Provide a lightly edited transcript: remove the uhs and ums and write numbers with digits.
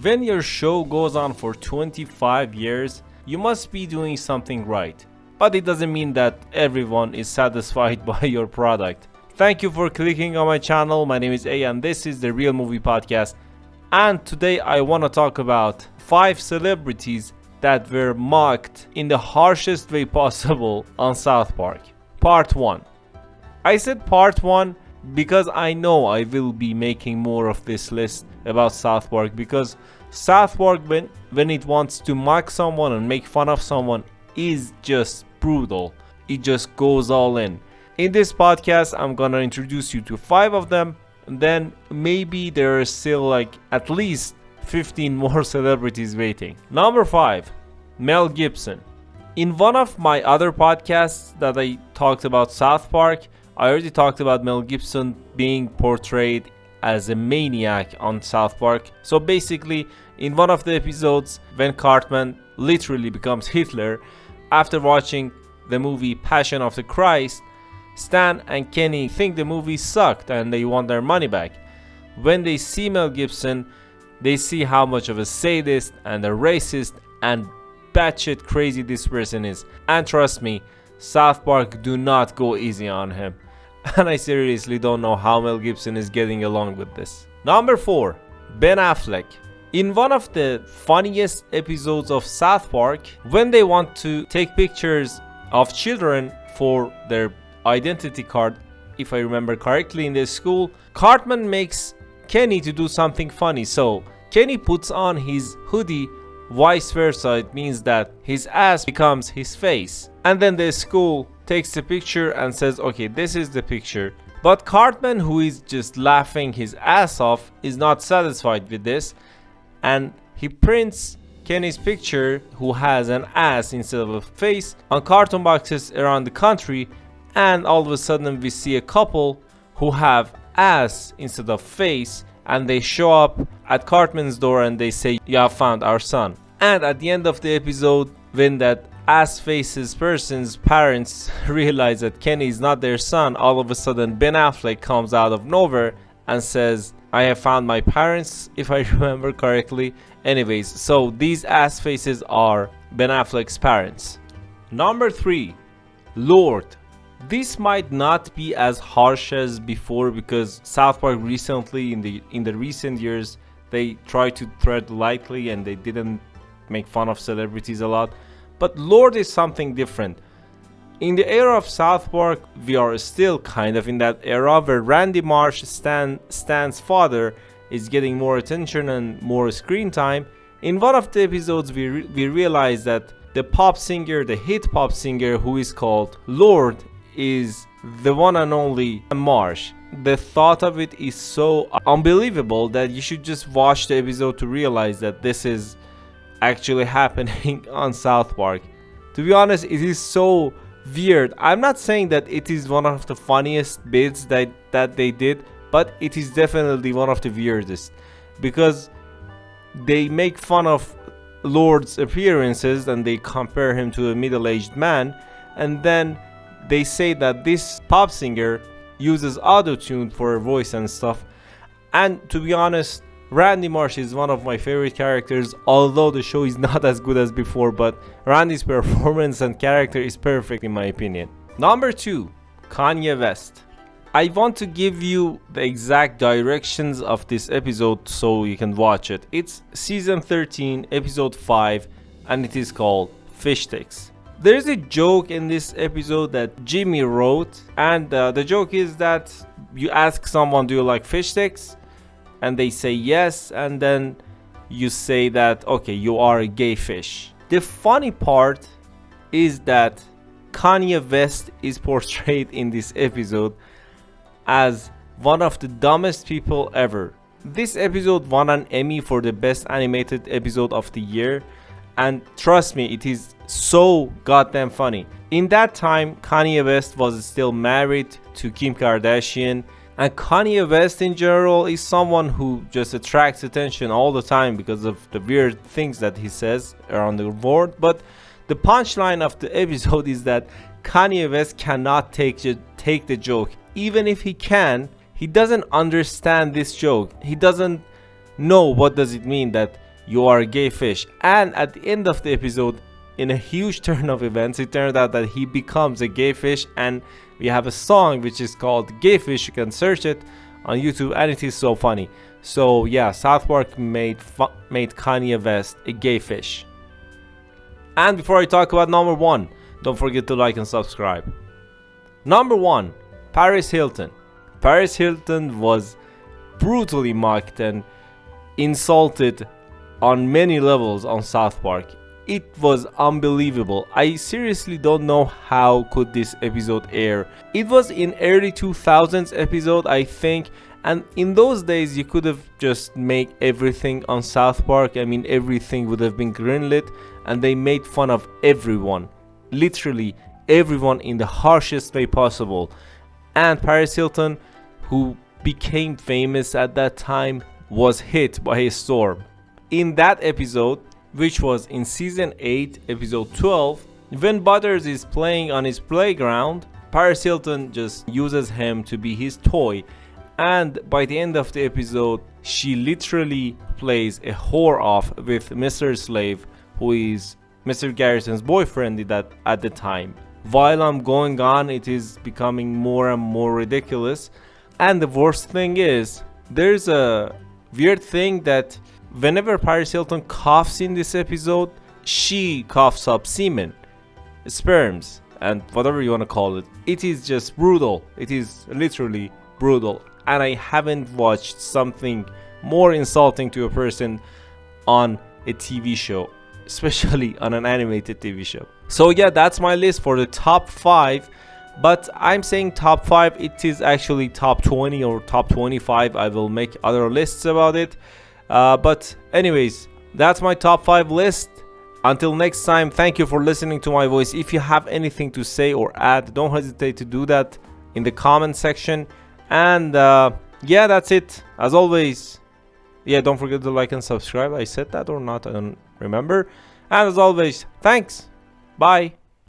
When your show goes on for 25 years, you must be doing something right. But it doesn't mean that everyone is satisfied by your product. Thank you for clicking on my channel. My name is A and this is the Real Movie Podcast. And today I want to talk about 5 celebrities that were mocked in the harshest way possible on South Park. Part 1. I said part 1 because I know I will be making more of this list about South Park, because South Park, when it wants to mock someone and make fun of someone, is just brutal. It just goes all in. In this podcast, I'm gonna introduce you to 5 of them, and then maybe there are still like at least 15 more celebrities waiting. Number 5, Mel Gibson. In one of my other podcasts that I talked about South Park, I already talked about Mel Gibson being portrayed as a maniac on South Park. So basically, in one of the episodes, when Cartman literally becomes Hitler, after watching the movie Passion of the Christ, Stan and Kenny think the movie sucked and they want their money back. When they see Mel Gibson, they see how much of a sadist and a racist and batshit crazy this person is. And trust me, South Park do not go easy on him. And I seriously don't know how Mel Gibson is getting along with this. Number 4, Ben Affleck. In one of the funniest episodes of South Park, when they want to take pictures of children for their identity card, if I remember correctly, in the school, Cartman makes Kenny to do something funny. So Kenny puts on his hoodie, vice versa. It means that his ass becomes his face. And then the school takes the picture and says, okay, this is the picture. But Cartman, who is just laughing his ass off, is not satisfied with this, and he prints Kenny's picture, who has an ass instead of a face, on carton boxes around the country. And all of a sudden we see a couple who have ass instead of face, and they show up at Cartman's door and they say, you have found our son. And at the end of the episode, when that ass faces person's parents realize that Kenny is not their son, all of a sudden Ben Affleck comes out of nowhere and says, I have found my parents, if I remember correctly. Anyways, so these ass faces are Ben Affleck's parents. Number 3, Lorde. This might not be as harsh as before, because South Park recently, in the recent years, they tried to tread lightly and they didn't make fun of celebrities a lot. But Lorde is something different. In the era of South Park, we are still kind of in that era where Randy Marsh, Stan's father, is getting more attention and more screen time. In one of the episodes, we realize that the pop singer, the hit pop singer who is called Lorde, is the one and only Marsh. The thought of it is so unbelievable that you should just watch the episode to realize that this is actually happening on South Park. To be honest, it is so weird. I'm not saying that it is one of the funniest bits that they did, but it is definitely one of the weirdest, because they make fun of Lorde's appearances and they compare him to a middle-aged man, and then they say that this pop singer uses auto-tune for her voice and stuff. And to be honest, Randy Marsh is one of my favorite characters, although the show is not as good as before, but Randy's performance and character is perfect in my opinion. Number 2, Kanye West. I want to give you the exact directions of this episode so you can watch it. It's season 13, episode 5, and it is called Fish Sticks. There is a joke in this episode that Jimmy wrote, and the joke is that you ask someone, do you like fish sticks? And they say yes, and then you say that, okay, you are a gay fish. The funny part is that Kanye West is portrayed in this episode as one of the dumbest people ever. This episode won an Emmy for the best animated episode of the year, and trust me, it is so goddamn funny. In that time, Kanye West was still married to Kim Kardashian, and Kanye West in general is someone who just attracts attention all the time because of the weird things that he says around the world. But the punchline of the episode is that Kanye West cannot take the joke. Even if he can, he doesn't understand this joke. He doesn't know what does it mean that you are a gay fish. And at the end of the episode, in a huge turn of events, it turned out that he becomes a gay fish, and we have a song which is called Gay Fish. You can search it on YouTube, and it is so funny. So yeah, South Park made Kanye West a gay fish. And before I talk about number 1, don't forget to like and subscribe. Number 1, Paris Hilton. Paris Hilton was brutally mocked and insulted on many levels on South Park. It was unbelievable. I seriously don't know how could this episode air. It was in early 2000s episode, I think, and in those days you could have just made everything on South Park. I mean, everything would have been greenlit, and they made fun of everyone, literally everyone, in the harshest way possible. And Paris Hilton, who became famous at that time, was hit by a storm. In that episode, which was in season 8 episode 12, when Butters is playing on his playground, Paris Hilton just uses him to be his toy, and by the end of the episode she literally plays a whore off with Mr. Slave, who is Mr. Garrison's boyfriend at the time. While I'm going on, it is becoming more and more ridiculous. And the worst thing is, there's a weird thing that whenever Paris Hilton coughs in this episode, she coughs up semen, sperms, and whatever you want to call it. It is just brutal. It is literally brutal. And I haven't watched something more insulting to a person on a TV show, especially on an animated TV show. So yeah, that's my list for the top 5. But I'm saying top 5, it is actually top 20 or top 25. I will make other lists about it. But anyways, that's my top 5 list. Until next time, thank you for listening to my voice. If you have anything to say or add, don't hesitate to do that in the comment section. And yeah, that's it. As always, yeah, don't forget to like and subscribe. I said that or not, I don't remember. And as always, thanks. Bye.